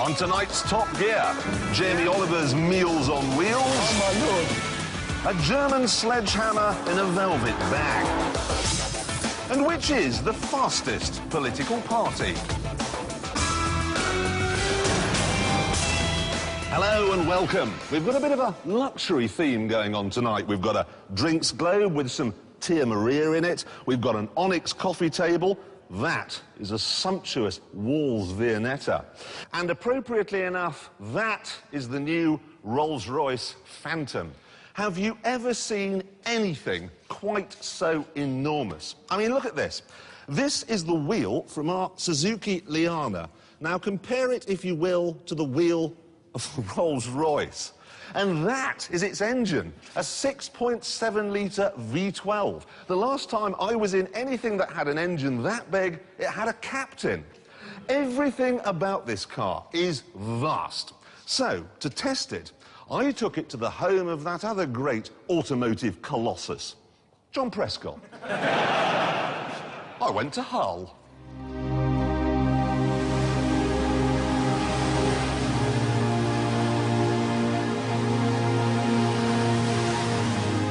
On tonight's Top Gear, Jamie Oliver's Meals on Wheels. Oh, my Lord. A German sledgehammer in a velvet bag. And which is the fastest political party? Hello and welcome. We've got a bit of a luxury theme going on tonight. We've got a drinks globe with some Tia Maria in it. We've got an onyx coffee table. That is a sumptuous Walls Viennetta. And appropriately enough, that is the new Rolls-Royce Phantom. Have you ever seen anything quite so enormous? I mean, look at this. This is the wheel from our Suzuki Liana. Now compare it, if you will, to the wheel of Rolls-Royce. And that is its engine, a 6.7-litre V12. The last time I was in anything that had an engine that big, it had a captain. Everything about this car is vast. So, to test it, I took it to the home of that other great automotive colossus, John Prescott. I went to Hull.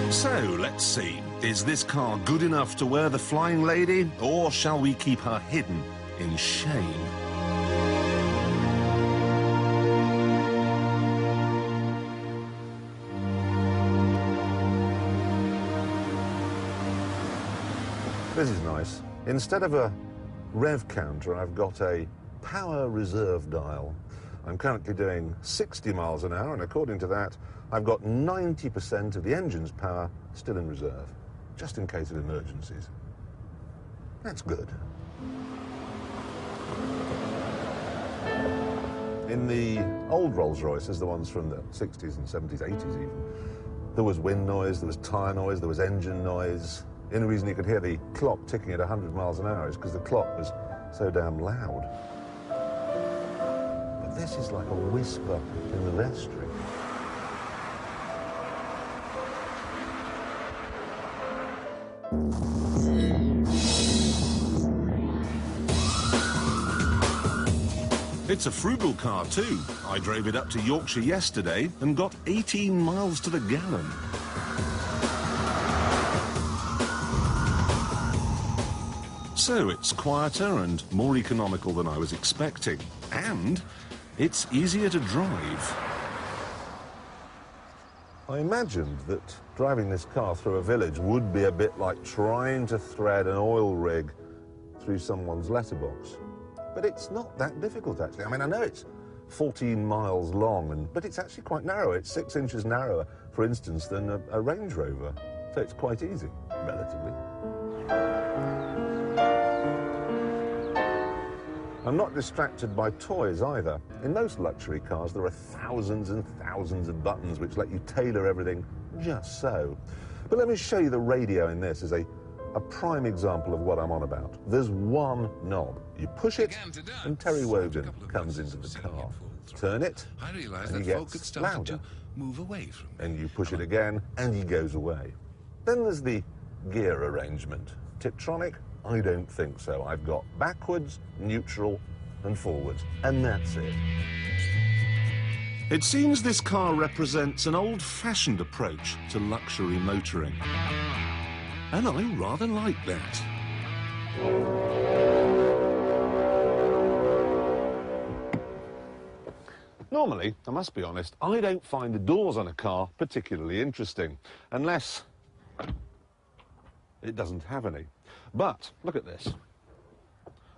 So, let's see. Is this car good enough to wear the Flying Lady, or shall we keep her hidden in shame? This is nice. Instead of a rev counter, I've got a power reserve dial. I'm currently doing 60 miles an hour, and according to that, I've got 90% of the engine's power still in reserve, just in case of emergencies. That's good. In the old Rolls-Royces, the ones from the 60s and 70s, 80s even, there was wind noise, there was tyre noise, there was engine noise. The only reason you could hear the clock ticking at 100 miles an hour is because the clock was so damn loud. But this is like a whisper in the vestry. It's a frugal car too. I drove it up to Yorkshire yesterday and got 18 miles to the gallon. So it's quieter and more economical than I was expecting. And it's easier to drive. I imagined that driving this car through a village would be a bit like trying to thread an oil rig through someone's letterbox. But it's not that difficult, actually. I mean, I know it's 14 miles long, but it's actually quite narrow. It's 6 inches narrower, for instance, than a Range Rover. So it's quite easy, relatively. I'm not distracted by toys either. In most luxury cars, there are thousands and thousands of buttons which let you tailor everything just so. But let me show you the radio in this as a prime example of what I'm on about. There's one knob. You push it, and Terry Wogan comes into the car. Turn it, and he gets louder. Move away from me. And you push it again, and he goes away. Then there's the gear arrangement. Tiptronic? I don't think so. I've got backwards, neutral, and forwards, and that's it. It seems this car represents an old-fashioned approach to luxury motoring. And I rather like that. Normally, I must be honest, I don't find the doors on a car particularly interesting, unless it doesn't have any. But look at this.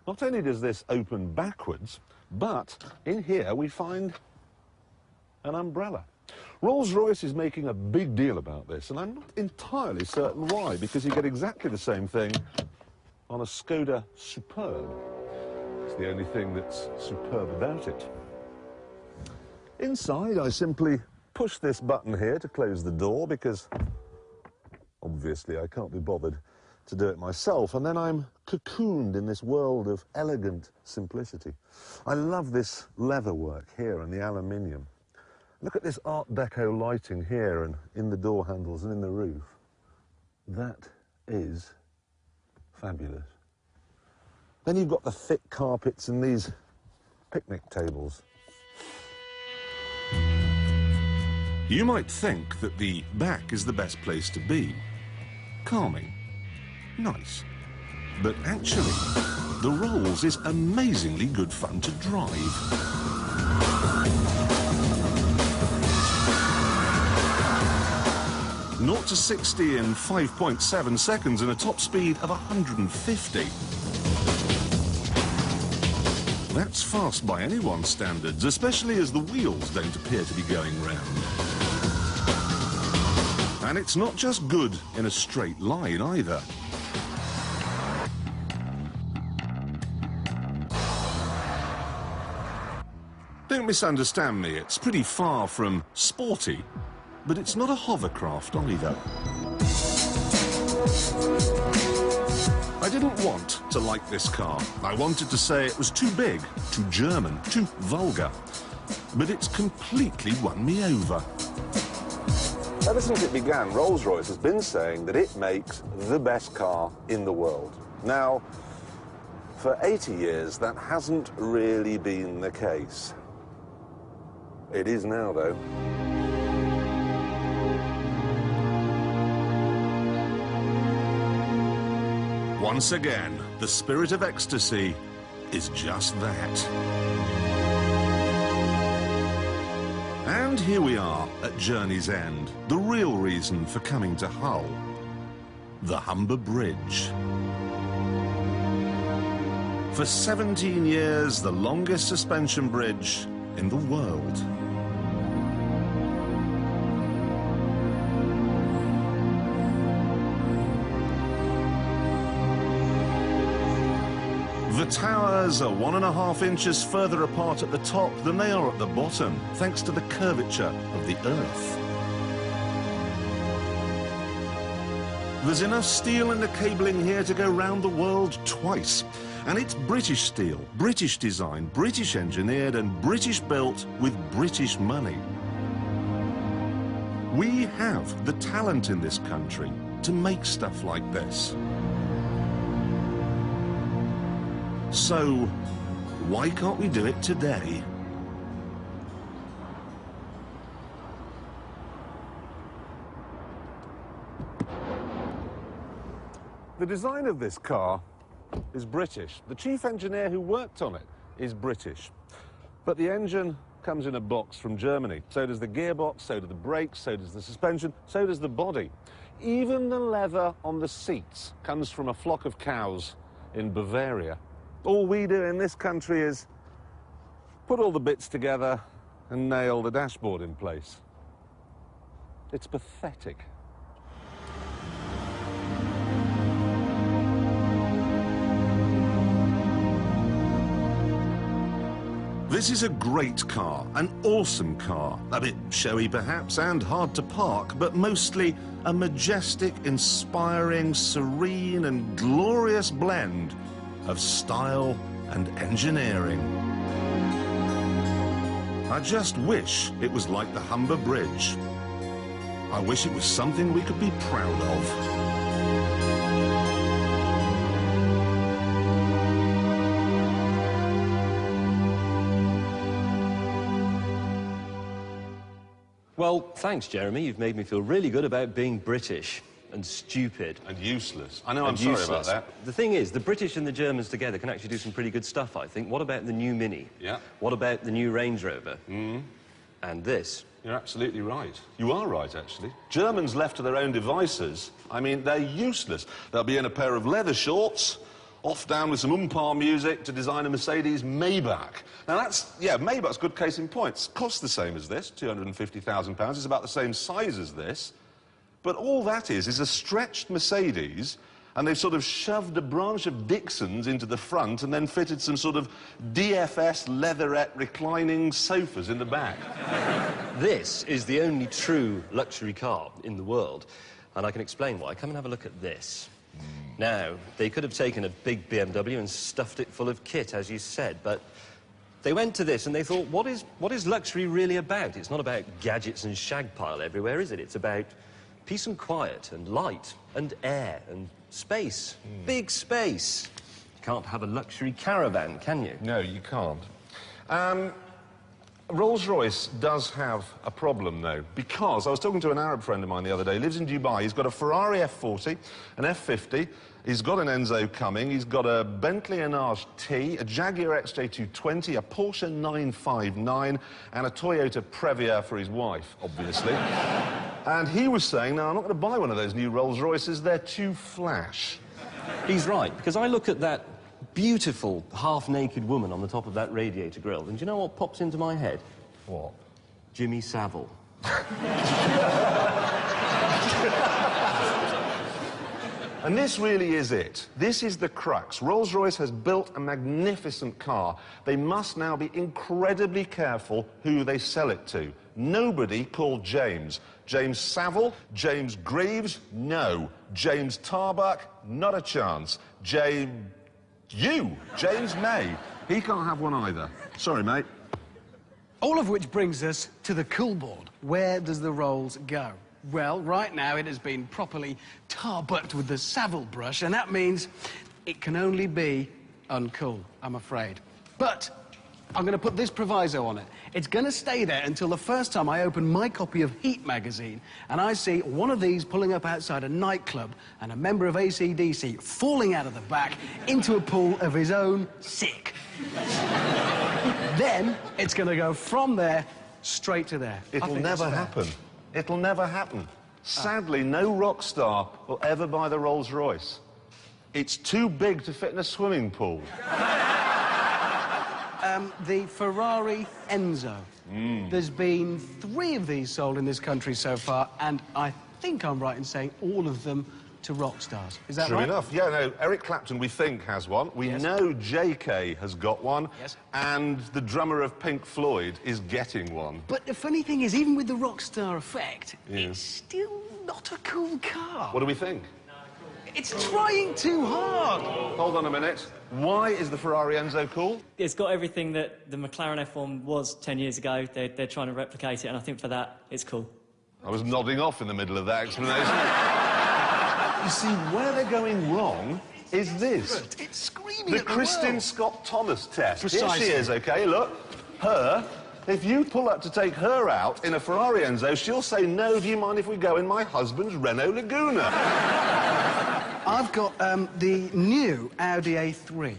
Not only does this open backwards, but in here we find an umbrella. Rolls-Royce is making a big deal about this, and I'm not entirely certain why, because you get exactly the same thing on a Skoda Superb. It's the only thing that's superb about it. Inside, I simply push this button here to close the door, because obviously I can't be bothered to do it myself, and then I'm cocooned in this world of elegant simplicity. I love this leather work here and the aluminium. Look at this Art Deco lighting here and in the door handles and in the roof. That is fabulous. Then you've got the thick carpets and these picnic tables. You might think that the back is the best place to be. Calming. Nice. But actually, the Rolls is amazingly good fun to drive. Naught to 60 in 5.7 seconds and a top speed of 150. That's fast by anyone's standards, especially as the wheels don't appear to be going round. And it's not just good in a straight line either. Don't misunderstand me, it's pretty far from sporty, but it's not a hovercraft either. I didn't want to like this car. I wanted to say it was too big, too German, too vulgar. But it's completely won me over. Ever since it began, Rolls-Royce has been saying that it makes the best car in the world. Now, for 80 years, that hasn't really been the case. It is now, though. Once again, the spirit of ecstasy is just that. And here we are at journey's end, the real reason for coming to Hull, the Humber Bridge. For 17 years, the longest suspension bridge in the world. The towers are 1.5 inches further apart at the top than they are at the bottom, thanks to the curvature of the Earth. There's enough steel in the cabling here to go round the world twice. And it's British steel, British design, British engineered and British built with British money. We have the talent in this country to make stuff like this. So, why can't we do it today? The design of this car is British. The chief engineer who worked on it is British. But the engine comes in a box from Germany. So does the gearbox, so do the brakes, so does the suspension, so does the body. Even the leather on the seats comes from a flock of cows in Bavaria. All we do in this country is put all the bits together and nail the dashboard in place. It's pathetic. This is a great car, an awesome car, a bit showy perhaps and hard to park, but mostly a majestic, inspiring, serene and glorious blend of style and engineering. I just wish it was like the Humber Bridge. I wish it was something we could be proud of. Well, thanks, Jeremy. You've made me feel really good about being British and stupid. And useless. I know, I'm sorry about that. The thing is, the British and the Germans together can actually do some pretty good stuff, I think. What about the new Mini? Yeah. What about the new Range Rover? And this? You're absolutely right. You are right, actually. Germans left to their own devices, I mean, they're useless. They'll be in a pair of leather shorts, off down with some music to design a Mercedes Maybach. Now that's, yeah, Maybach's a good case in point. It costs the same as this, £250,000. It's about the same size as this. But all that is a stretched Mercedes, and they've sort of shoved a branch of Dixon's into the front and then fitted some sort of DFS leatherette reclining sofas in the back. This is the only true luxury car in the world, and I can explain why. Come and have a look at this. Now, they could have taken a big BMW and stuffed it full of kit, as you said, but they went to this and they thought, what is luxury really about? It's not about gadgets and shag pile everywhere, is it? It's about peace and quiet and light and air and space. Big space. You can't have a luxury caravan, can you? No, you can't. Rolls-Royce does have a problem, though, because I was talking to an Arab friend of mine the other day. He lives in Dubai. He's got a Ferrari F40, an F50. He's got an Enzo coming. He's got a Bentley Enage T, a Jaguar XJ220, a Porsche 959, and a Toyota Previa for his wife, obviously. And he was saying, no, I'm not going to buy one of those new Rolls-Royces. They're too flash. He's right, because I look at that beautiful, half-naked woman on the top of that radiator grille, and do you know what pops into my head? What? Jimmy Savile. And this really is it. This is the crux. Rolls-Royce has built a magnificent car. They must now be incredibly careful who they sell it to. Nobody called James. James Savile, James Greaves, no. James Tarbuck, not a chance. James May. He can't have one either. Sorry, mate. All of which brings us to the cool board. Where does the Rolls go? Well, right now it has been properly tarbucked with the Savile brush, and that means it can only be uncool, I'm afraid. But I'm going to put this proviso on it. It's going to stay there until the first time I open my copy of Heat magazine and I see one of these pulling up outside a nightclub and a member of AC/DC falling out of the back into a pool of his own sick. Then it's going to go from there straight to there. It'll never happen. It'll never happen. Sadly, no rock star will ever buy the Rolls-Royce. It's too big to fit in a swimming pool. The Ferrari Enzo. There's been 3 of these sold in this country so far, and I think I'm right in saying all of them to rock stars. Is that True right? enough. Yeah, no, Eric Clapton, we think, has one. We know JK has got one. Yes. And the drummer of Pink Floyd is getting one. But the funny thing is, even with the rock star effect, it's still not a cool car. What do we think? It's trying too hard. Hold on a minute. Why is the Ferrari Enzo cool? It's got everything that the McLaren F1 was 10 years ago. They're trying to replicate it, and I think for that, it's cool. I was nodding off in the middle of that explanation. You see, where they're going wrong is this. It's screaming The at the Kristin world. Scott Thomas test. Precisely. Here she is, OK, look. Her. If you pull up to take her out in a Ferrari Enzo, she'll say, no, do you mind if we go in my husband's Renault Laguna? I've got the new Audi A3,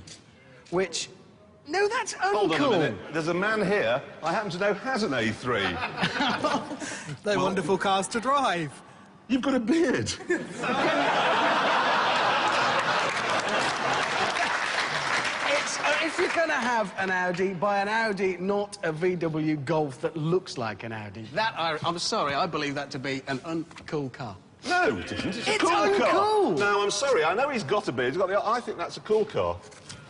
which... No, that's uncool. Hold on a minute. There's a man here I happen to know has an A3. They're wonderful cars to drive. You've got a beard. If you're going to have an Audi, buy an Audi, not a VW Golf that looks like an Audi. I'm sorry, I believe that to be an uncool car. No, it isn't. It's a It's cool car. uncool. No, I'm sorry. I know he's got a beard. He's got the... I think that's a cool car.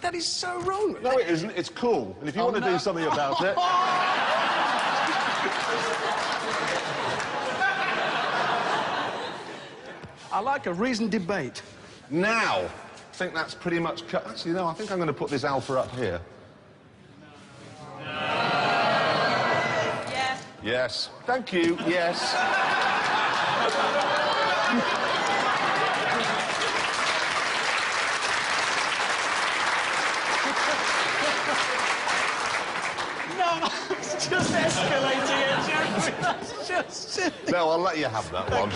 That is so wrong. No, it isn't. It's cool. And if you want to do something about it... I like a reasoned debate. Now, I think that's pretty much cut. Actually, no, I think I'm going to put this Alpha up here. Yes. Yes. Thank you. Yes. It's just escalating it, Jeremy. That's just silly. No, I'll let you have that one.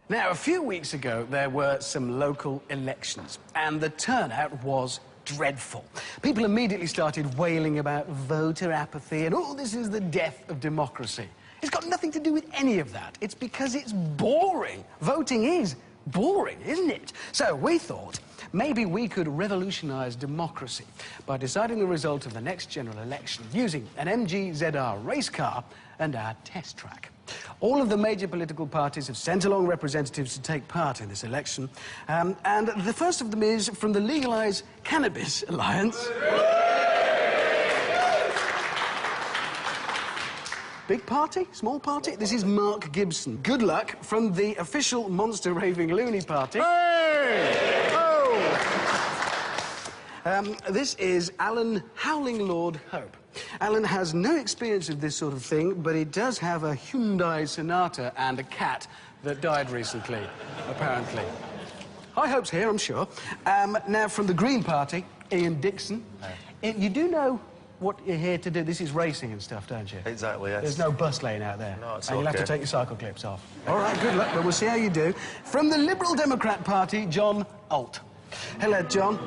Now, a few weeks ago, there were some local elections, and the turnout was dreadful. People immediately started wailing about voter apathy and, oh, this is the death of democracy. It's got nothing to do with any of that. It's because it's boring. Voting is boring, isn't it? So we thought maybe we could revolutionize democracy by deciding the result of the next general election using an MG ZR race car and our test track. All of the major political parties have sent along representatives to take part in this election, and the first of them is from the Legalise Cannabis Alliance. Big party? Small party? This is Mark Gibson. Good luck from the official Monster Raving Loony Party. Hey! Oh! This is Alan Howling Lord Hope. Alan has no experience of this sort of thing, but he does have a Hyundai Sonata and a cat that died recently, apparently. High hopes here, I'm sure. Now, from the Green Party, Ian Dixon. You do know what you're here to do. This is racing and stuff, don't you? Exactly, yes. There's no bus lane out there. No, it's and you'll have to okay. take your cycle clips off. All right, good luck, but we'll see how you do. From the Liberal Democrat Party, John Alt. Hello, John.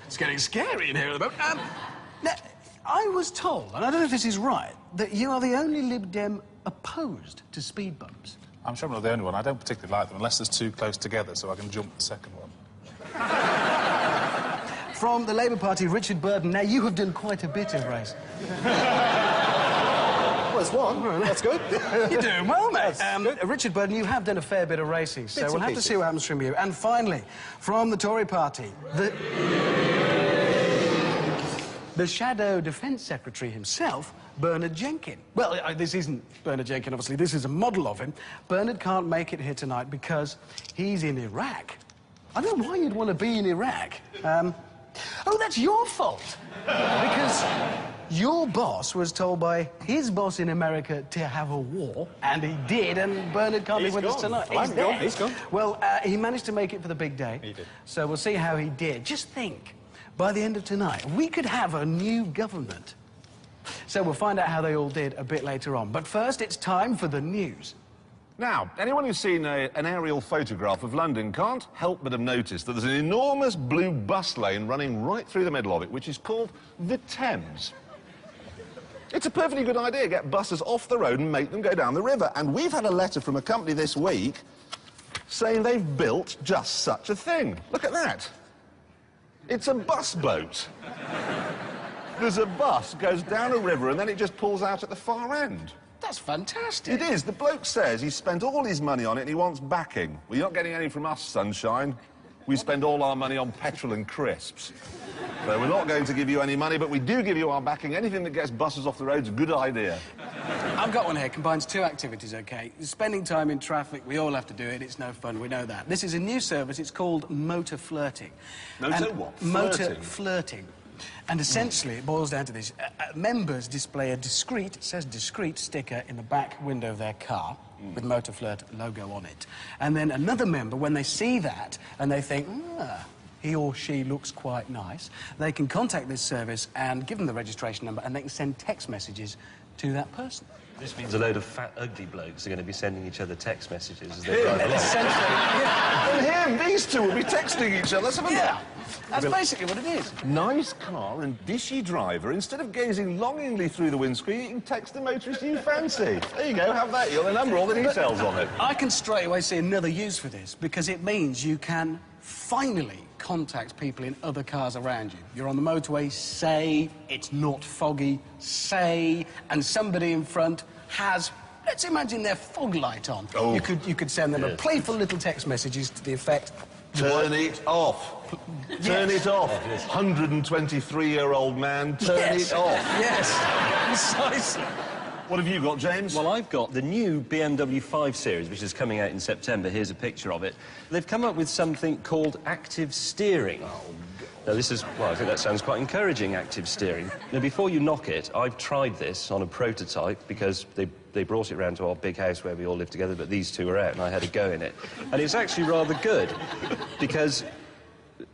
It's getting scary in here at the moment. Now, I was told, and I don't know if this is right, that you are the only Lib Dem opposed to speed bumps. I'm sure I'm not the only one. I don't particularly like them unless there's too close together so I can jump the second one. From the Labour Party, Richard Burden. Now, you have done quite a bit of racing. Well, it's one. That's good. You're doing well, mate. Richard Burden, you have done a fair bit of racing, so Bits we'll and have to see pieces. what happens from you. And finally, from the Tory Party, the Shadow Defence Secretary himself, Bernard Jenkin. Well, this isn't Bernard Jenkin, obviously. This is a model of him. Bernard can't make it here tonight because he's in Iraq. I don't know why you'd want to be in Iraq. Oh, that's your fault. Because your boss was told by his boss in America to have a war, and he did, and Bernard can't be with us tonight. He's gone. Well, he managed to make it for the big day. He did. So we'll see how he did. Just think, by the end of tonight, we could have a new government. So we'll find out how they all did a bit later on. But first, it's time for the news. Now, anyone who's seen an aerial photograph of London can't help but have noticed that there's an enormous blue bus lane running right through the middle of it, which is called the Thames. It's a perfectly good idea, get buses off the road and make them go down the river. And we've had a letter from a company this week saying they've built just such a thing. Look at that. It's a bus boat. There's a bus, goes down a river, and then it just pulls out at the far end. That's fantastic. It is. The bloke says he's spent all his money on it and he wants backing. Well, you're not getting any from us, sunshine. We spend all our money on petrol and crisps. So we're not going to give you any money, but we do give you our backing. Anything that gets buses off the road's a good idea. I've got one here, combines two activities, OK? Spending time in traffic, we all have to do it, it's no fun, we know that. This is a new service, it's called Motor Flirting. Motor what? Motor Flirting? Flirting. And essentially, it boils down to this. Members display a discreet, it says discreet, sticker in the back window of their car with Motor Flirt logo on it. And then another member, when they see that and they think, he or she looks quite nice, they can contact this service and give them the registration number and they can send text messages to that person. This means a load of fat, ugly blokes are going to be sending each other text messages as they drive along. Essentially, And him, these two will be texting each other. Let's have a look. yeah. That's basically what it is. Nice car and dishy driver. Instead of gazing longingly through the windscreen, you can text the motorist you fancy. There you go, have that. You'll remember all the details on it. I can straight away see another use for this because it means you can finally contact people in other cars around you. You're on the motorway, say it's not foggy, say, and somebody in front has, let's imagine their fog light on. Oh. You could send them a playful little text messages to the effect, Turn it off. Turn it off. 123-year-old man, turn it off. Yes, precisely. What have you got, James? Well, I've got the new BMW 5 Series, which is coming out in September. Here's a picture of it. They've come up with something called active steering. Now, this is, well, I think that sounds quite encouraging, active steering. Now, before you knock it, I've tried this on a prototype because they brought it round to our big house where we all live together, but these two were out and I had a go in it. And it's actually rather good because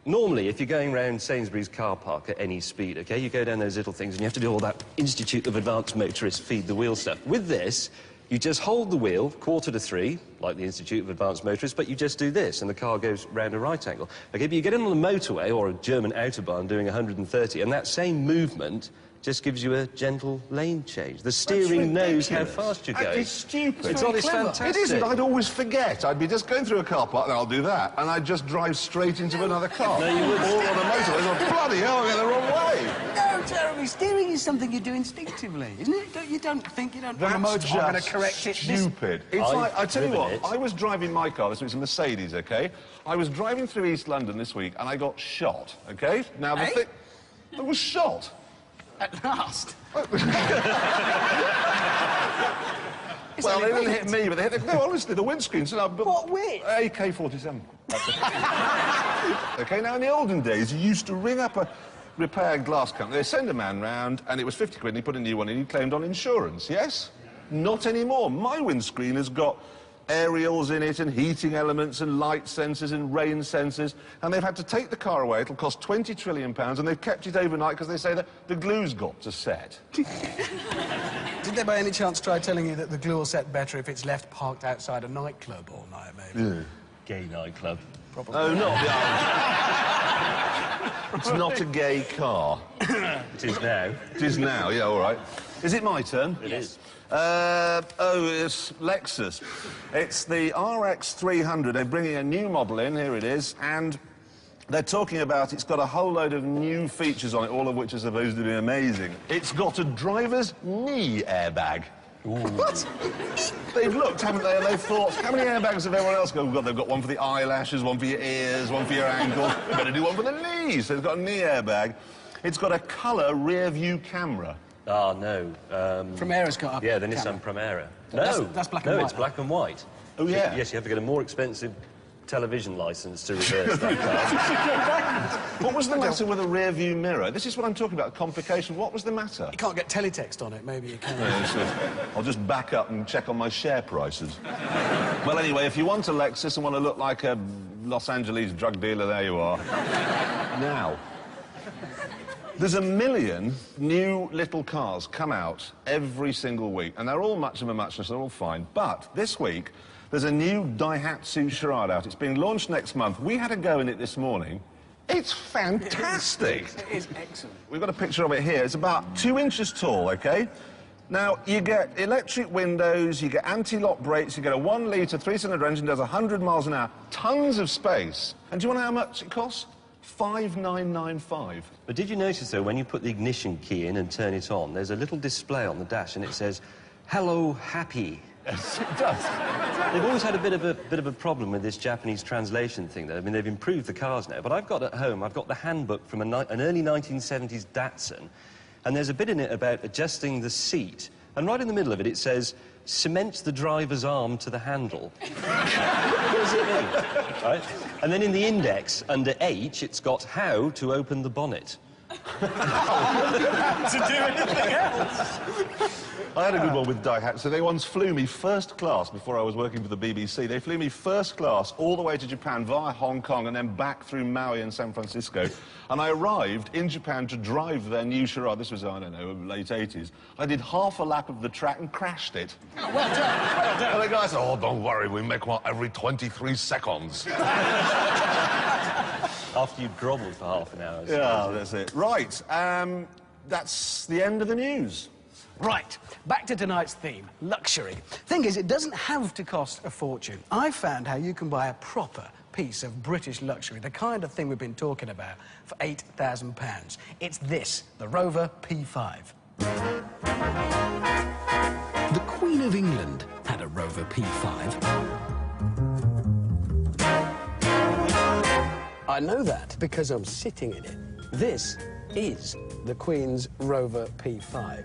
normally, if you're going round Sainsbury's car park at any speed, OK, you go down those little things and you have to do all that Institute of Advanced Motorists feed the wheel stuff. With this, you just hold the wheel, 2:45, like the Institute of Advanced Motorists, but you just do this and the car goes round a right angle. OK, but you get in on the motorway or a German Autobahn doing 130 and that same movement just gives you a gentle lane change. The steering knows how fast you're going. It's stupid. It's honest fantastic. It isn't. I'd always forget. I'd be just going through a car park and I'll do that, and I'd just drive straight into another car. No, you wouldn't. Or on a motorway. Oh, bloody hell, I'm going the wrong way. No, Jeremy, steering is something you do instinctively, isn't it? You don't think, on a motor, I'm going to correct it. Stupid. It's like, I tell you driven what, it. I was driving my car, this was a Mercedes, OK? I was driving through East London this week and I got shot, OK? Now, the thing... I was shot. At last. Well, they didn't hit me, but they hit the... No, honestly, the windscreen. So What which? AK-47. OK, now, in the olden days, you used to ring up a repair glass company. They send a man round, and it was 50 quid, and he put a new one in, he claimed on insurance, yes? Not anymore. My windscreen has got aerials in it and heating elements and light sensors and rain sensors, and they've had to take the car away. It'll cost £20 trillion, and they've kept it overnight because they say that the glue's got to set. Did they by any chance try telling you that the glue will set better if it's left parked outside a nightclub all night, maybe? Yeah. Gay nightclub. Probably. Oh, not the... It's not a gay car. It is now. It is now, yeah, all right. Is it my turn? It is. It's Lexus. It's the RX 300. They're bringing a new model in, here it is, and they're talking about it's got a whole load of new features on it, all of which are supposed to be amazing. It's got a driver's knee airbag. Ooh. What? They've looked, haven't they, and they've thought, how many airbags have everyone else got? Oh, God, they've got one for the eyelashes, one for your ears, one for your ankles. They better do one for the knees. So it's got a knee airbag. It's got a colour rear-view camera. Ah, no. Primera's got a Yeah, the camera. Nissan Primera. That's black and white, No, it's though. black and white. Oh, yeah? Yes, you have to get a more expensive television licence to reverse that car. What was the matter with a rear-view mirror? This is what I'm talking about, complication. What was the matter? You can't get teletext on it, maybe you can. I'll just back up and check on my share prices. Well, anyway, if you want a Lexus and want to look like a Los Angeles drug dealer, there you are. Now, there's 1 million new little cars come out every single week, and they're all much of a muchness, they're all fine. But this week, there's a new Daihatsu Charade out. It's being launched next month. We had a go in it this morning. It's fantastic. It is excellent. We've got a picture of it here. It's about 2 inches tall, OK? Now, you get electric windows, you get anti-lock brakes, you get a 1-litre 3-cylinder engine, does 100 miles an hour, tons of space. And do you want to know how much it costs? $5,995. But did you notice, though, when you put the ignition key in and turn it on, there's a little display on the dash and it says, "Hello, happy." Yes, it does. They've always had a bit of a problem with this Japanese translation thing, though. I mean, they've improved the cars now, but I've got at home, I've got the handbook from an early 1970s Datsun, and there's a bit in it about adjusting the seat, and right in the middle of it, it says, "Cement the driver's arm to the handle." What does it mean? Right? And then in the index, under H, it's got how to open the bonnet. To do anything else? I had a good one with Daihatsu. They once flew me first class before I was working for the BBC. They flew me first class all the way to Japan via Hong Kong and then back through Maui and San Francisco. And I arrived in Japan to drive their new Charade. This was, I don't know, late 80s. I did half a lap of the track and crashed it. Well done. Well done. And the guy said, "Oh, don't worry, we make one every 23 seconds. After you'd grovelled for half an hour. Yeah, that's it. Right, that's the end of the news. Right, back to tonight's theme, luxury. Thing is, it doesn't have to cost a fortune. I found how you can buy a proper piece of British luxury, the kind of thing we've been talking about, for £8,000. It's this, the Rover P5. The Queen of England had a Rover P5. I know that because I'm sitting in it. This is the Queen's Rover P5.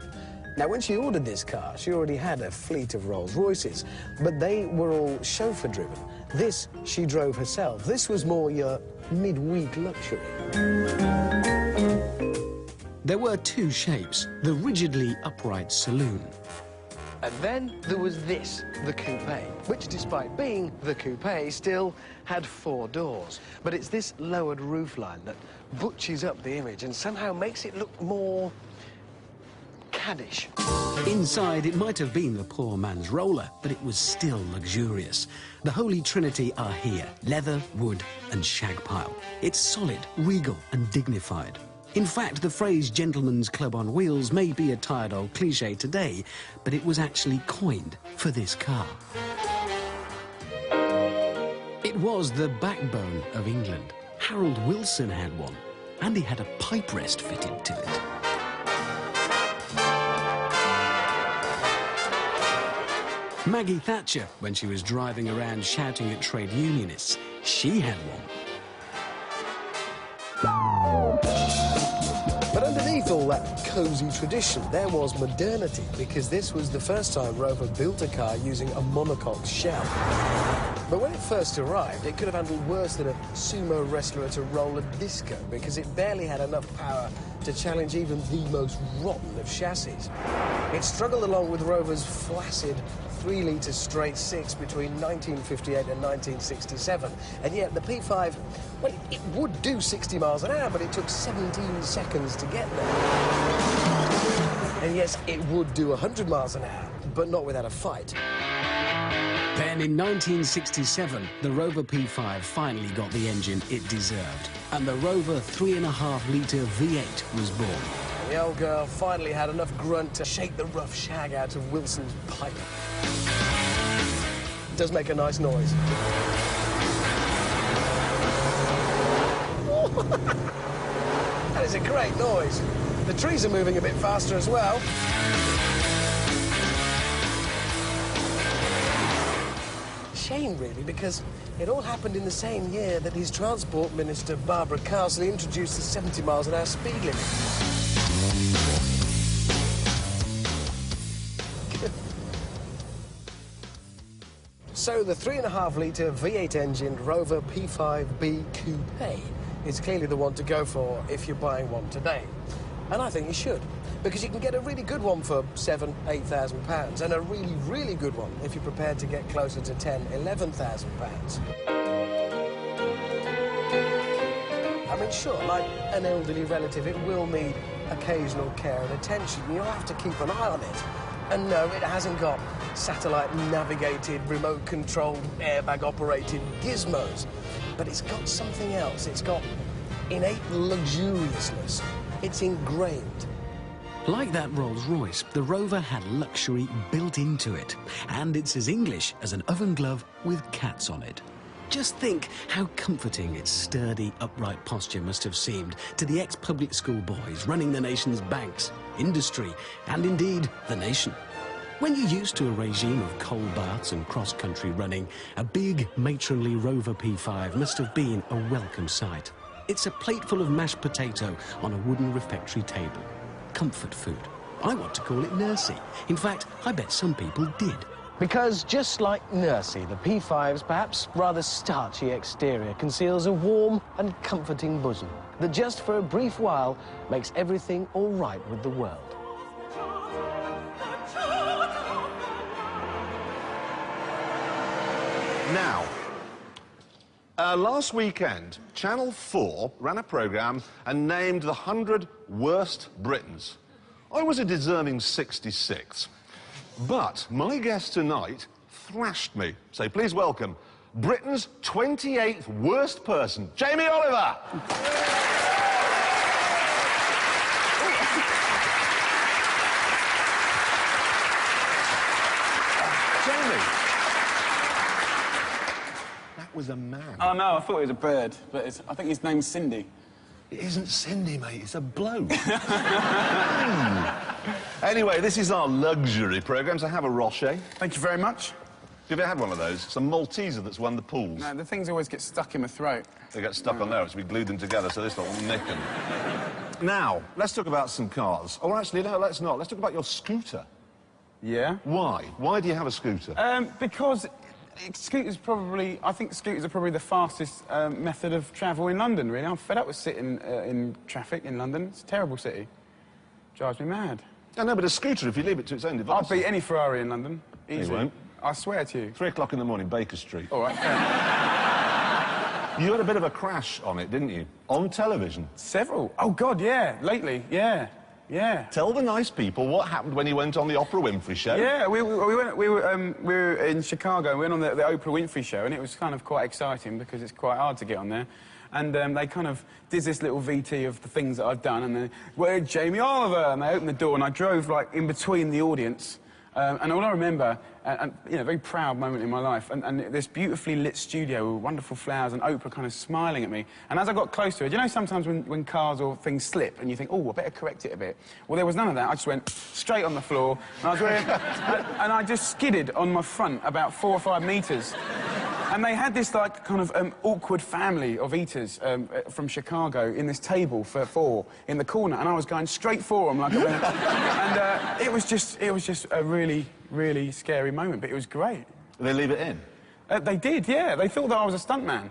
Now, when she ordered this car, she already had a fleet of Rolls-Royces, but they were all chauffeur-driven. This, she drove herself. This was more your midweek luxury. There were two shapes, the rigidly upright saloon. And then there was this, the coupe, which, despite being the coupe, still had 4 doors. But it's this lowered roofline that butches up the image and somehow makes it look more caddish. Inside, it might have been the poor man's roller, but it was still luxurious. The Holy Trinity are here, leather, wood and shag pile. It's solid, regal and dignified. In fact, the phrase gentleman's club on wheels may be a tired old cliché today, but it was actually coined for this car. It was the backbone of England. Harold Wilson had one, and he had a pipe rest fitted to it. Maggie Thatcher, when she was driving around shouting at trade unionists, she had one. But underneath all that cosy tradition, there was modernity, because this was the first time Rover built a car using a monocoque shell. But when it first arrived, it could have handled worse than a sumo wrestler at a roller disco, because it barely had enough power to challenge even the most rotten of chassis. It struggled along with Rover's flaccid 3-litre straight six between 1958 and 1967. And yet the P5, well, it would do 60 miles an hour, but it took 17 seconds to get there. And yes, it would do 100 miles an hour, but not without a fight. Then in 1967, the Rover P5 finally got the engine it deserved, and the Rover 3.5-litre V8 was born. The old girl finally had enough grunt to shake the rough shag out of Wilson's pipe. It does make a nice noise. That is a great noise. The trees are moving a bit faster as well. Shame, really, because it all happened in the same year that his Transport Minister, Barbara Castle, introduced the 70 miles an hour speed limit. So the 3.5-litre V8 engined Rover P5B Coupe is clearly the one to go for if you're buying one today. And I think you should, because you can get a really good one for £7,000, £8,000, and a really, really good one if you're prepared to get closer to £10,000, £11,000. I mean, sure, like an elderly relative, it will need occasional care and attention. You'll have to keep an eye on it. And no, it hasn't got satellite-navigated, remote-controlled, airbag-operated gizmos. But it's got something else. It's got innate luxuriousness. It's ingrained. Like that Rolls-Royce, the Rover had luxury built into it, and it's as English as an oven glove with cats on it. Just think how comforting its sturdy, upright posture must have seemed to the ex-public school boys running the nation's banks, industry, and indeed the nation. When you're used to a regime of cold baths and cross-country running, a big, matronly Rover P5 must have been a welcome sight. It's a plateful of mashed potato on a wooden refectory table. Comfort food. I want to call it nursey. In fact, I bet some people did. Because just like nursey, the P5's perhaps rather starchy exterior conceals a warm and comforting bosom that just for a brief while makes everything all right with the world. Now, last weekend, Channel 4 ran a programme and named the 100 worst Britons. I was a deserving 66th. But my guest tonight thrashed me. So please welcome Britain's 28th worst person, Jamie Oliver. Jamie. That was a man. Oh, no, I thought it was a bird, but I think his name's Cindy. It isn't Cindy, mate. It's a bloke. Anyway, this is our luxury programme, so have a Rocher. Thank you very much. Have you ever had one of those? It's a Malteser that's won the pools. No, the things always get stuck in my throat. They get stuck on there, so we glued them together, so this lot will nick them. Now, let's talk about some cars. Oh, actually, no, let's not. Let's talk about your scooter. Yeah? Why? Why do you have a scooter? Because scooters probably... I think scooters are probably the fastest method of travel in London, really. I'm fed up with sitting in traffic in London. It's a terrible city. Drives me mad. I know, but a scooter, if you leave it to its own device... I'll beat any Ferrari in London. Easy. You won't. I swear to you. 3 o'clock in the morning, Baker Street. All right, fair. You had a bit of a crash on it, didn't you? On television. Several. Oh, God, yeah. Lately, yeah. Yeah. Tell the nice people what happened when you went on the Oprah Winfrey Show. Yeah, we were in Chicago. We went on the Oprah Winfrey Show, and it was kind of quite exciting because it's quite hard to get on there. And they kind of did this little VT of the things that I've done, and then, where's Jamie Oliver? And they opened the door, and I drove, like, in between the audience. And all I remember, you know, a very proud moment in my life, and this beautifully lit studio with wonderful flowers and Oprah kind of smiling at me. And as I got close to it, you know sometimes when cars or things slip and you think, oh, I better correct it a bit? Well, there was none of that. I just went straight on the floor, and I was wearing... and I just skidded on my front about 4 or 5 metres. And they had this, like, kind of awkward family of eaters from Chicago in this table for 4 in the corner, and I was going straight for them like a... and it was just a really, really scary moment, but it was great. Did they leave it in? They did, yeah. They thought that I was a stuntman.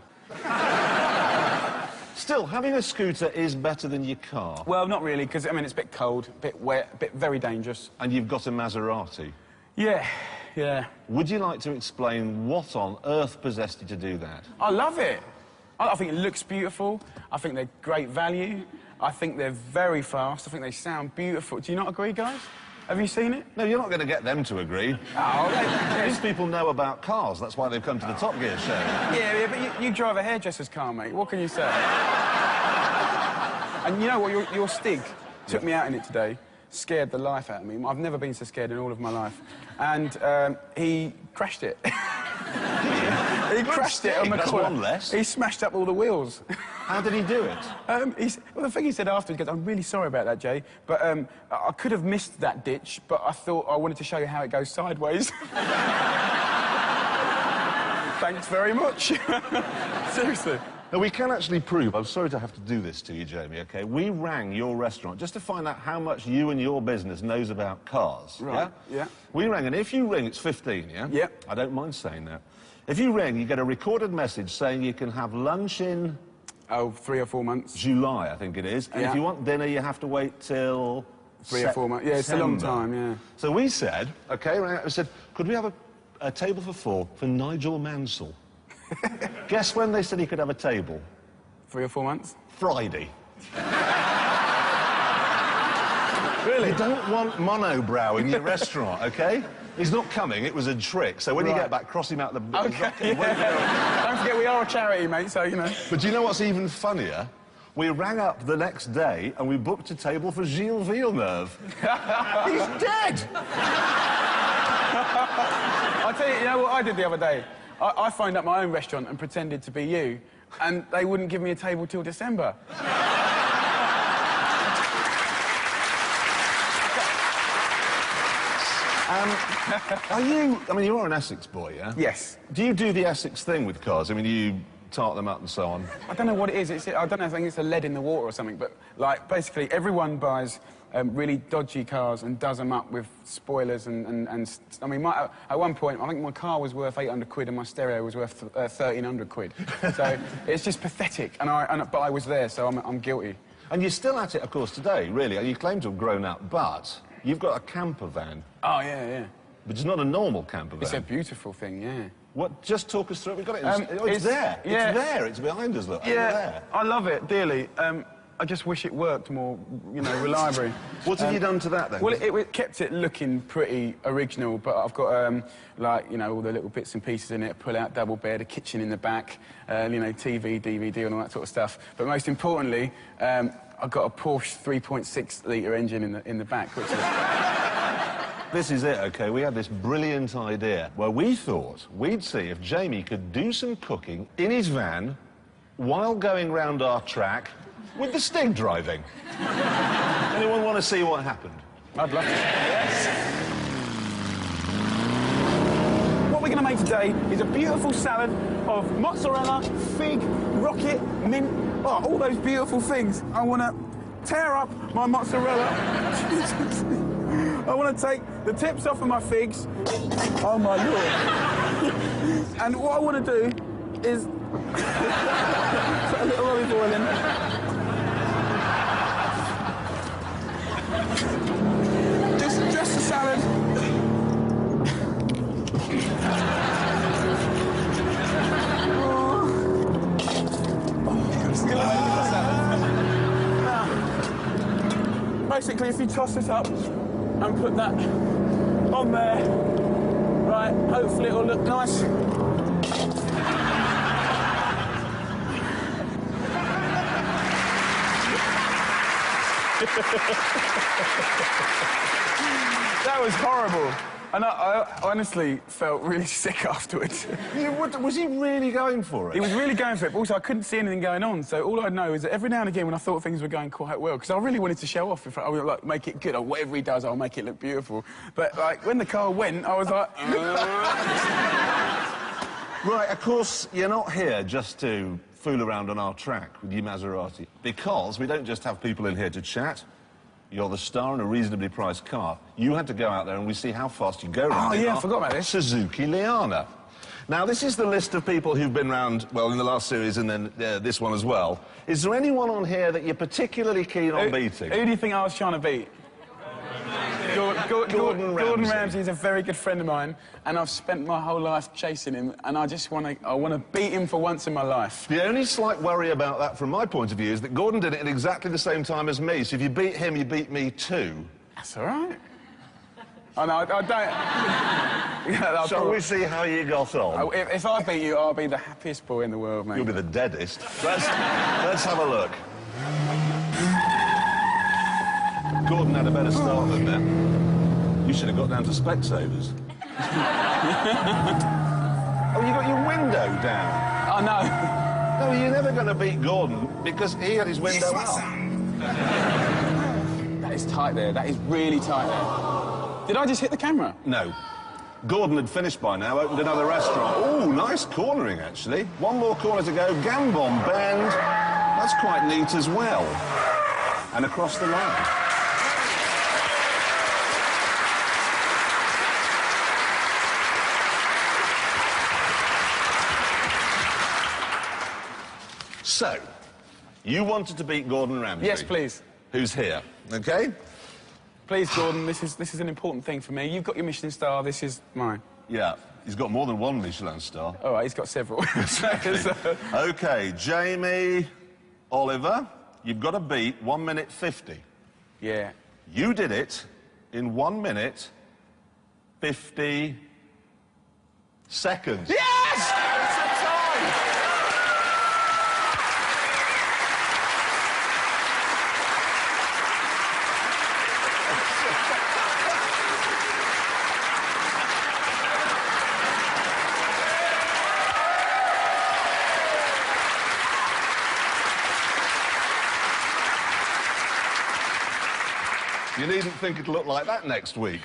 Still, having a scooter is better than your car. Well, not really, because, I mean, it's a bit cold, a bit wet, a bit very dangerous. And you've got a Maserati. Yeah, Yeah. Would you like to explain what on earth possessed you to do that? I love it. I think it looks beautiful. I think they're great value. I think they're very fast. I think they sound beautiful. Do you not agree, guys? Have you seen it? No, you're not going to get them to agree. Oh, These people know about cars. That's why they've come to the Top Gear show. Yeah, but you drive a hairdresser's car, mate. What can you say? And you know what? Your Stig took me out in it today. Scared the life out of me. I've never been so scared in all of my life. And he crashed it. He crashed it on the That's corner. one less. He smashed up all the wheels. How did he do it? Well, the thing he said afterwards, he goes, I'm really sorry about that, Jay, but I could have missed that ditch, but I thought I wanted to show you how it goes sideways. Thanks very much. Seriously. Now, we can actually prove, I'm sorry to have to do this to you, Jamie, OK? We rang your restaurant just to find out how much you and your business knows about cars, Right, yeah. We rang, and if you ring, it's 15, yeah? Yeah. I don't mind saying that. If you ring, you get a recorded message saying you can have lunch in... Oh, 3 or 4 months. July, I think it is. And Yeah. if you want dinner, you have to wait till... 3 or 4 months. Yeah, it's a long September. time, yeah. So we said, OK, rang out and said, could we have a table for 4 for Nigel Mansell? Guess when they said he could have a table? 3 or 4 months? Friday. Really? You don't want monobrow in your restaurant, OK? He's not coming, it was a trick. So when you Right. get back, cross him out the... OK, yeah. Don't forget, we are a charity, mate, so, you know. But do you know what's even funnier? We rang up the next day and we booked a table for Gilles Villeneuve. He's dead! I'll tell you, you know what I did the other day? I phoned up my own restaurant and pretended to be you, and they wouldn't give me a table till December. Are you... I mean, you're an Essex boy, yeah? Yes. Do you do the Essex thing with cars? I mean, you tart them up and so on? I don't know what it is. I don't know, I think it's a lead in the water or something, but, like, basically everyone buys really dodgy cars and does them up with spoilers and I mean, at one point, I think my car was worth 800 quid and my stereo was worth 1,300 quid. So it's just pathetic, but I was there, so I'm guilty. And you're still at it, of course, today, really. You claim to have grown up, but you've got a camper van. Oh, yeah, yeah. But it's not a normal camper van. It's a beautiful thing, yeah. What? Just talk us through it. We've got it. It's there. Yeah. It's there. It's behind us. Look. Over Yeah, there. I love it dearly. I just wish it worked more, you know, reliably. What have you done to that then? Well, it kept it looking pretty original, but I've got like, you know, all the little bits and pieces in it. Pull-out double bed, a kitchen in the back, you know, TV, DVD, and all that sort of stuff. But most importantly, I've got a Porsche 3.6-litre engine in the back, which is... This is it, OK? We had this brilliant idea where we thought we'd see if Jamie could do some cooking in his van while going round our track with the Stig driving. Anyone want to see what happened? I'd love to. Yes. What we're going to make today is a beautiful salad of mozzarella, fig, rocket, mint, all those beautiful things. I want to tear up my mozzarella. I want to take the tips off of my figs. Oh, my Lord. And what I want to do is put a little olive oil in. Just the salad. Basically, if you toss this up and put that on there, right, hopefully it'll look nice. That was horrible. And I honestly felt really sick afterwards. Was he really going for it? He was really going for it, but also I couldn't see anything going on. So all I know is that every now and again when I thought things were going quite well, because I really wanted to show off, if I would, like, make it good, or whatever he does, I'll make it look beautiful. But, like, when the car went, I was like... Right, of course, you're not here just to fool around on our track with your Maserati, because we don't just have people in here to chat. You're the star in a reasonably priced car. You had to go out there and we see how fast you go around. Oh, yeah, I forgot about this. Suzuki Liana. Now, this is the list of people who've been round, well, in the last series and then this one as well. Is there anyone on here that you're particularly keen on beating? Who do you think I was trying to beat? Gordon Ramsay is a very good friend of mine, and I've spent my whole life chasing him, and I just want to beat him for once in my life. The only slight worry about that, from my point of view, is that Gordon did it at exactly the same time as me, so if you beat him, you beat me too. That's all right. Oh, no, I don't... Yeah, Shall we see how you got on? If I beat you, I'll be the happiest boy in the world, mate. You'll be the deadest. Let's have a look. Gordon had a better start than that. You should have got down to Specsavers. Oh, you got your window down? Oh, no. No, you're never going to beat Gordon because he had his window up. That is tight there. That is really tight there. Did I just hit the camera? No. Gordon had finished by now, opened another restaurant. Oh, nice cornering, actually. One more corner to go. Gambon Bend. That's quite neat as well. And across the line. So, you wanted to beat Gordon Ramsay? Yes, please. Who's here, OK? Please, Gordon, this is an important thing for me. You've got your Michelin star, this is mine. Yeah, he's got more than one Michelin star. All right, he's got several. OK, Jamie, Oliver, you've got to beat 1 minute 50. Yeah. You did it in 1 minute 50 seconds. Yes! It's a tie! You needn't think it'll look like that next week.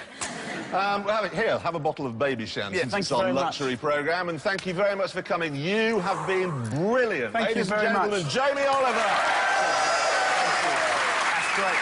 Have a bottle of Baby Shan since it's on Luxury programme, and thank you very much for coming. You have been brilliant. Thank you very much. Ladies and gentlemen, Jamie Oliver. That's great.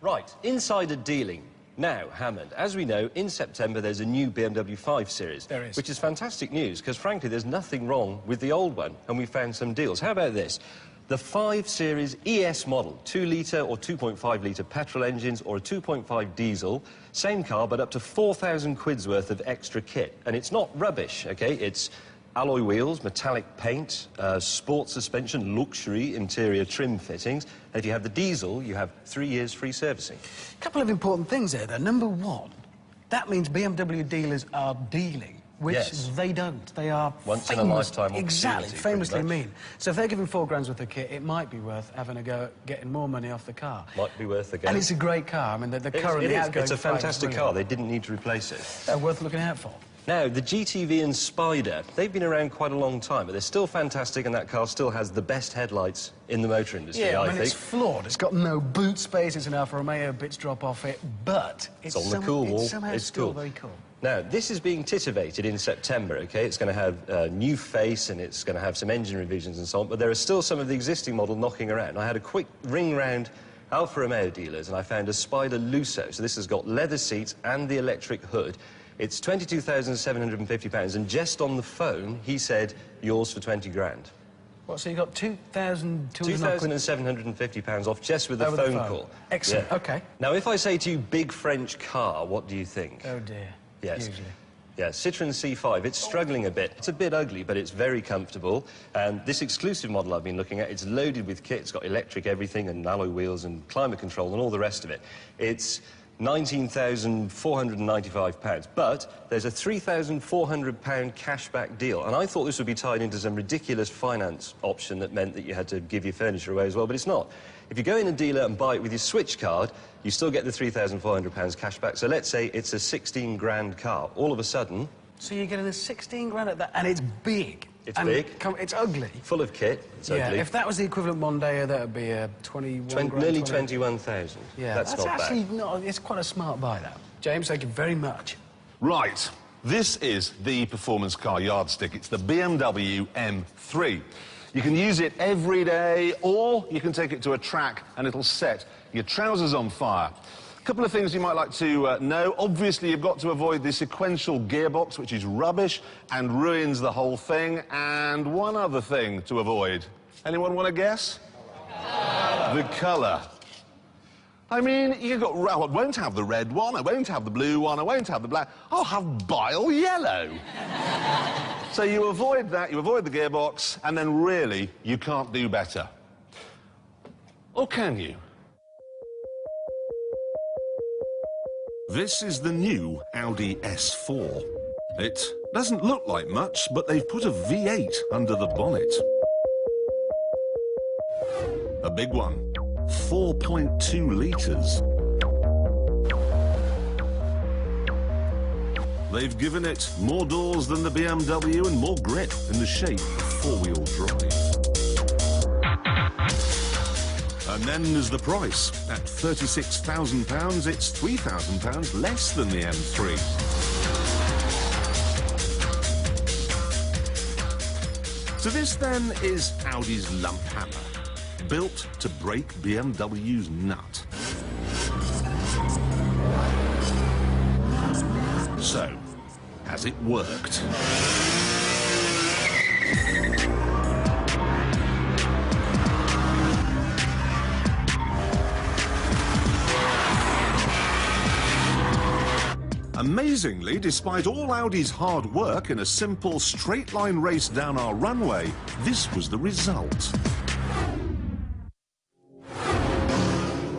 Right, insider dealing. Now, Hammond, as we know, in September there's a new BMW 5 Series. There is. Which is fantastic news, because frankly there's nothing wrong with the old one, and we found some deals. How about this? The 5 Series ES model, 2-litre or 2.5-litre petrol engines or a 2.5 diesel, same car, but up to 4,000 quid's worth of extra kit. And it's not rubbish, OK? It's alloy wheels, metallic paint, sport suspension, luxury interior trim fittings. And if you have the diesel, you have 3 years free servicing. A couple of important things there, though. Number one, that means BMW dealers are dealing, which they don't. They are once in a lifetime opportunity. Exactly, famously mean. So if they're giving £4 grand worth of kit, it might be worth having a go at getting more money off the car. Might be worth a go. And it's a great car. I mean, the currently outgoing It's a fantastic car. They didn't need to replace it. They're worth looking out for. Now, the GTV and Spider, they've been around quite a long time, but they're still fantastic, and that car still has the best headlights in the motor industry, Yeah, I think. it's flawed. It's got no boot space. It's an Alfa Romeo bits drop off it, but it's on the cool wall. It's somehow still very cool. Now, this is being titivated in September, OK? It's going to have a new face and it's going to have some engine revisions and so on, but there are still some of the existing model knocking around. I had a quick ring round Alfa Romeo dealers and I found a Spider Lusso. So this has got leather seats and the electric hood. It's £22,750, and just on the phone, he said, yours for 20 grand. What, so you got £2,750 off just with a phone call. Excellent, OK. Now, if I say to you, big French car, what do you think? Oh, dear. Yes. Usually. Yeah, Citroën C5. It's struggling a bit. It's a bit ugly, but it's very comfortable. And this exclusive model I've been looking at, it's loaded with kit. It's got electric everything and alloy wheels and climate control and all the rest of it. It's £19,495, but there's a £3,400 cashback deal. And I thought this would be tied into some ridiculous finance option that meant that you had to give your furniture away as well, but it's not. If you go in a dealer and buy it with your Switch card, you still get the £3,400 cashback. So let's say it's a 16 grand car. All of a sudden... So you're getting a 16 grand at that, and it's big. It's big. It's ugly. Full of kit. It's ugly. If that was the equivalent Mondeo, that would be a 21 grand. Nearly 21,000. Yeah, that's not actually bad. not. It's quite a smart buy, that. James, thank you very much. Right. This is the performance car yardstick. It's the BMW M3. You can use it every day, or you can take it to a track and it'll set your trousers on fire. A couple of things you might like to know. Obviously, you've got to avoid the sequential gearbox, which is rubbish and ruins the whole thing. And one other thing to avoid. Anyone want to guess? The colour. I mean, you've got... Well, I won't have the red one, I won't have the blue one, I won't have the black... I'll have bile yellow. So you avoid that, you avoid the gearbox, and then really, you can't do better. Or can you? This is the new Audi S4. It doesn't look like much, but they've put a V8 under the bonnet. A big one, 4.2 litres. They've given it more doors than the BMW and more grip in the shape of four-wheel drive. And then there's the price. At £36,000, it's £3,000 less than the M3. So this then is Audi's lump hammer, built to break BMW's nut. So, has it worked? Amazingly, despite all Audi's hard work in a simple straight-line race down our runway, this was the result.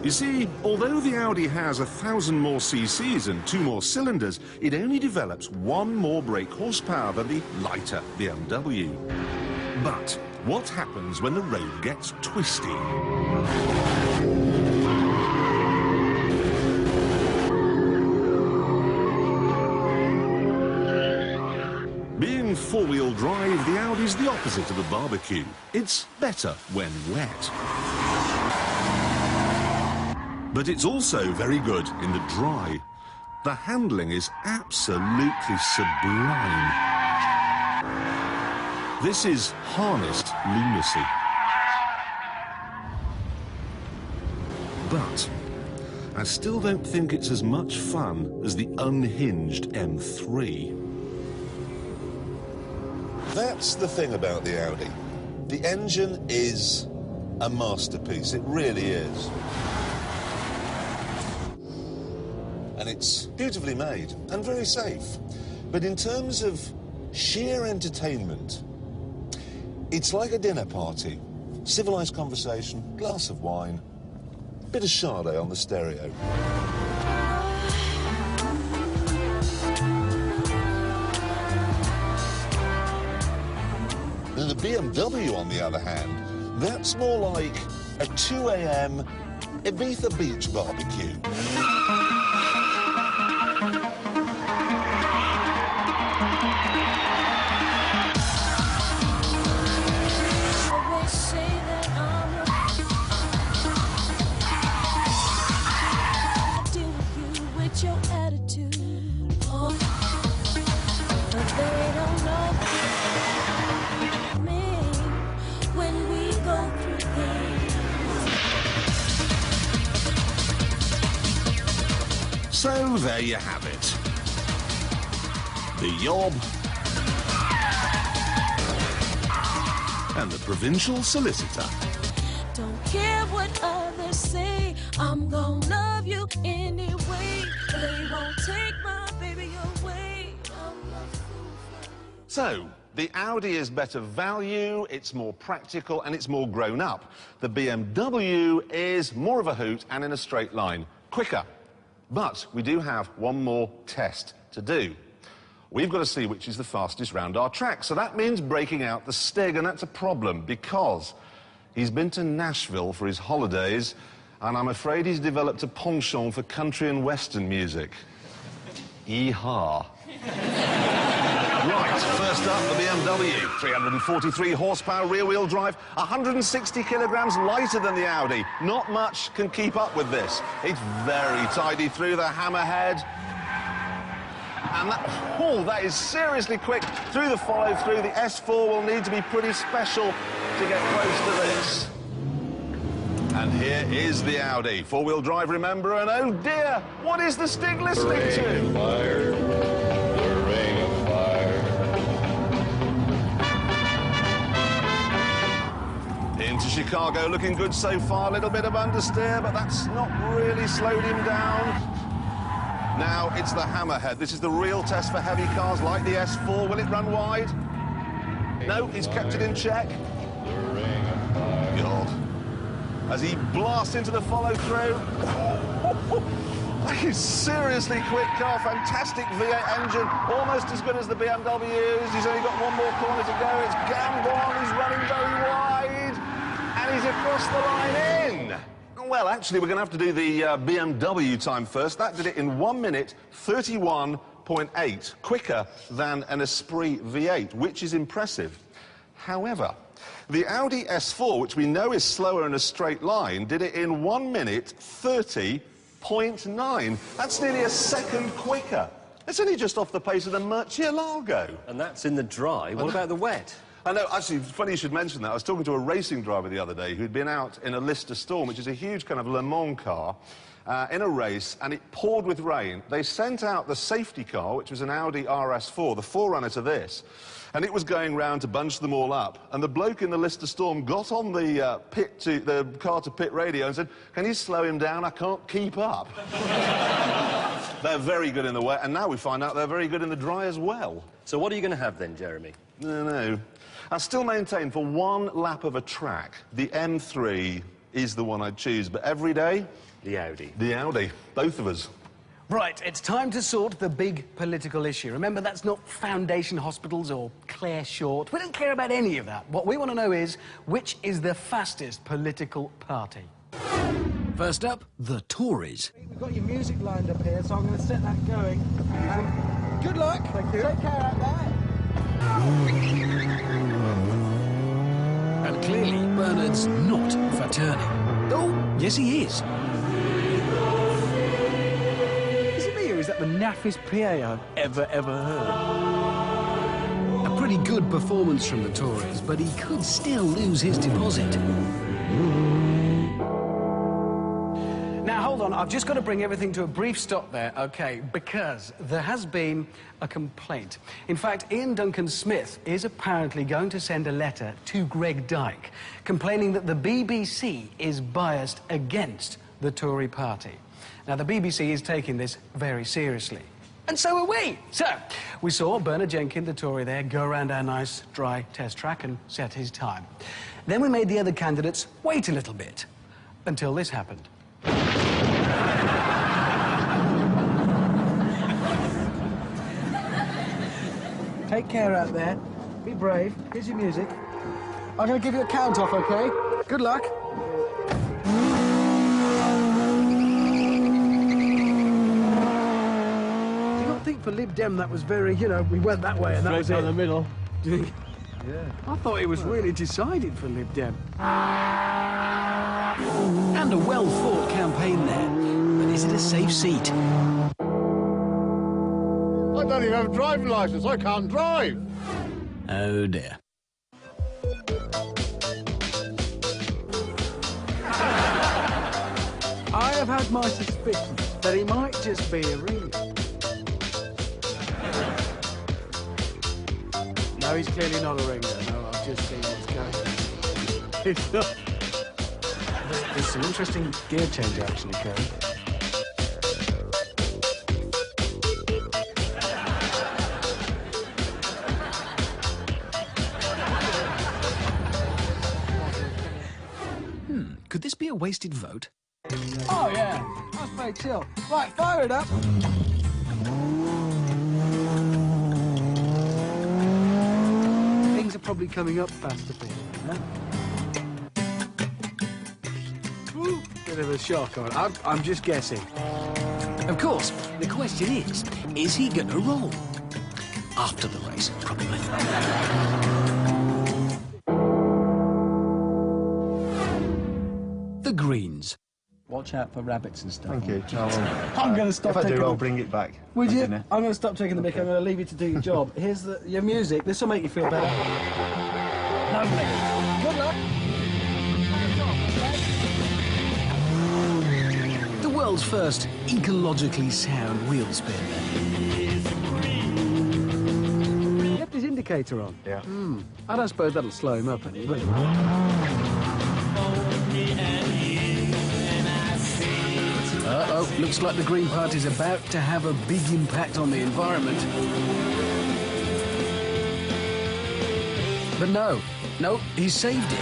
You see, although the Audi has 1,000 more cc's and 2 more cylinders, it only develops 1 more brake horsepower than the lighter BMW. But what happens when the road gets twisty? Being four-wheel drive, the Audi's the opposite of a barbecue. It's better when wet. But it's also very good in the dry. The handling is absolutely sublime. This is harnessed lunacy. But I still don't think it's as much fun as the unhinged M3. That's the thing about the Audi. The engine is a masterpiece. It really is. And it's beautifully made and very safe. But in terms of sheer entertainment, it's like a dinner party. Civilised conversation, glass of wine, bit of Sade on the stereo. And the BMW, on the other hand, that's more like a 2 a.m. Ibiza beach barbecue. So there you have it. The yob and the provincial solicitor. Don't care what others say, I'm gonna love you anyway. They won't take my baby away. So, the Audi is better value, it's more practical, and it's more grown up. The BMW is more of a hoot and in a straight line, quicker. But we do have one more test to do. We've got to see which is the fastest round our track, so that means breaking out the Stig, and that's a problem because he's been to Nashville for his holidays, and I'm afraid he's developed a penchant for country and western music. Yee-haw. Right, first up, the BMW. 343 horsepower rear-wheel drive, 160 kilograms lighter than the Audi. Not much can keep up with this. It's very tidy through the hammerhead. And that is seriously quick through the follow-through. The S4 will need to be pretty special to get close to this. And here is the Audi. Four-wheel drive, remember, and oh dear, what is the stick listening to? Fire, the ring of fire. Into Chicago, looking good so far. A little bit of understeer, but that's not really slowed him down. Now it's the Hammerhead. This is the real test for heavy cars like the S4. Will it run wide? No, he's kept it in check. God. As he blasts into the follow-through. That is seriously quick car. Fantastic V8 engine. Almost as good as the BMWs. He's only got one more corner to go. It's Gambon. He's running very wide. And he's across the line in. Well, actually, we're going to have to do the BMW time first. That did it in 1 minute, 31.8, quicker than an Esprit V8, which is impressive. However, the Audi S4, which we know is slower in a straight line, did it in 1 minute, 30.9. That's nearly a second quicker. It's only just off the pace of the Murcielago. And that's in the dry. What about the wet? I know, actually, it's funny you should mention that. I was talking to a racing driver the other day who'd been out in a Lister Storm, which is a huge kind of Le Mans car, in a race, and it poured with rain. They sent out the safety car, which was an Audi RS4, the forerunner to this, and it was going round to bunch them all up. And the bloke in the Lister Storm got on the car-to-pit radio and said, "Can you slow him down? I can't keep up." They're very good in the wet, and now we find out they're very good in the dry as well. So what are you going to have then, Jeremy? No. I still maintain for one lap of a track, the M3 is the one I'd choose, but every day... The Audi. The Audi. Both of us. Right, it's time to sort the big political issue. Remember, that's not Foundation Hospitals or Claire Short. We don't care about any of that. What we want to know is, which is the fastest political party? First up, the Tories. We've got your music lined up here, so I'm going to set that going. Good luck. Thank you. Take care out there. And clearly, Bernard's not for turning. Oh, yes he is. Is it me, or is that the naffest PA I've ever heard? A pretty good performance from the Tories, but he could still lose his deposit. Now, hold on, I've just got to bring everything to a brief stop there, OK, because there has been a complaint. In fact, Ian Duncan Smith is apparently going to send a letter to Greg Dyke complaining that the BBC is biased against the Tory party. Now, the BBC is taking this very seriously. And so are we. So, we saw Bernard Jenkin, the Tory there, go around our nice, dry test track and set his time. Then we made the other candidates wait a little bit, until this happened. Take care out there. Be brave. Here's your music. I'm going to give you a count-off, OK? Good luck. Do you not think for Lib Dem that was very, you know, we went that way and that was it? Straight down the middle. Do you think? Yeah. I thought it was really decided for Lib Dem. And a well-thought campaign there. But is it a safe seat? I don't even have a driving licence. I can't drive. Oh, dear. I have had my suspicions that he might just be a ringer. No, he's clearly not a ringer. No, I've just seen what's going. It's not. There's some interesting gear change action occurring. Could this be a wasted vote? Oh, yeah. That's very chill. Right, fire it up. Things are probably coming up faster for him, huh? Ooh, bit of a shock. I'm just guessing. Of course, the question is he going to roll? After the race, probably. The Greens. Watch out for rabbits and stuff. Thank you. I'm going to stop If I taking do, I'll bring it back. Would you? I'm going to stop taking the mick. I'm going to leave you to do your job. Here's your music. This will make you feel better. Lovely. Good luck. world's first ecologically sound wheel spin. He kept his indicator on. Yeah. I don't suppose that'll slow him up any, will it? Uh-oh, looks like the Green Party's about to have a big impact on the environment. But no, he saved it.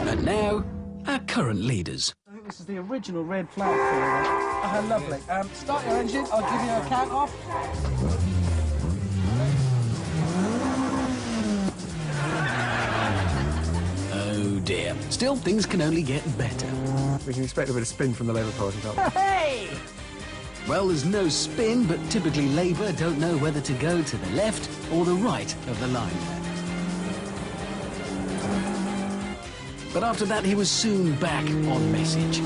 And now, our current leaders. I think this is the original red flag for how lovely. Start your engine, I'll give you a count off. Oh dear. Still, things can only get better. We can expect a bit of spin from the Labour Party, can't we? Hey! Well, there's no spin, but typically Labour don't know whether to go to the left or the right of the line. But after that, he was soon back on message.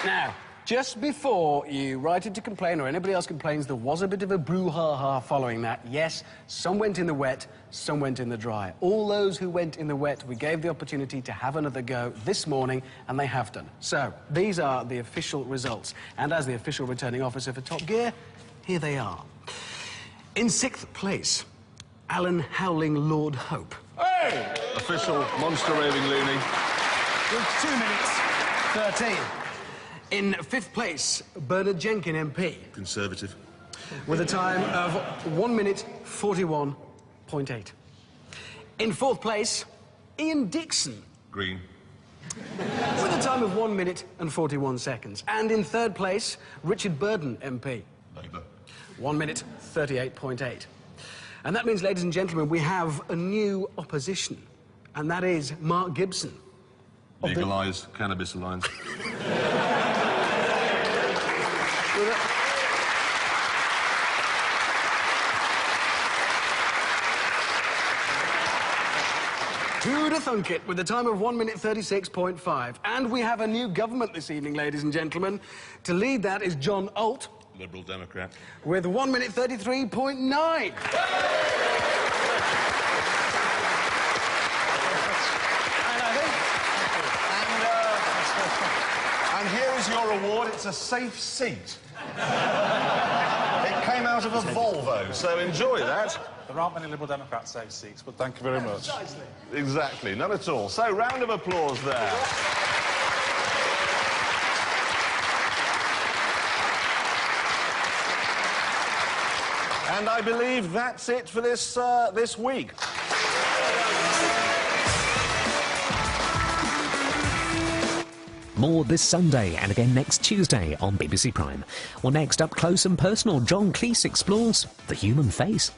Now, just before you write in to complain or anybody else complains, there was a bit of a brouhaha following that. Yes, some went in the wet, some went in the dry. All those who went in the wet, we gave the opportunity to have another go this morning, and they have done. So, these are the official results. And as the official returning officer for Top Gear, here they are. In 6th place, Alan Howling Lord Hope. Hey! Official monster raving loony. With 2 minutes 13. In 5th place, Bernard Jenkin MP. Conservative. With a time of 1 minute 41.8. In 4th place, Ian Dixon. Green. With a time of 1 minute and 41 seconds. And in 3rd place, Richard Burden MP. Labour. 1 minute 38.8. And that means, ladies and gentlemen, we have a new opposition. And that is Mark Gibson. Legalise Cannabis Alliance. Who'd have thunk it, with a time of 1 minute 36.5. And we have a new government this evening, ladies and gentlemen. To lead that is John Alt. Liberal Democrat. With 1 minute 33.9. And here is your award. It's a safe seat. It came out of a Volvo, so enjoy that. There aren't many Liberal Democrats safe seats, but thank you very much. Exactly, none at all. So, round of applause there. And I believe that's it for this week. More this Sunday and again next Tuesday on BBC Prime. Well, next up close and personal, John Cleese explores the human face.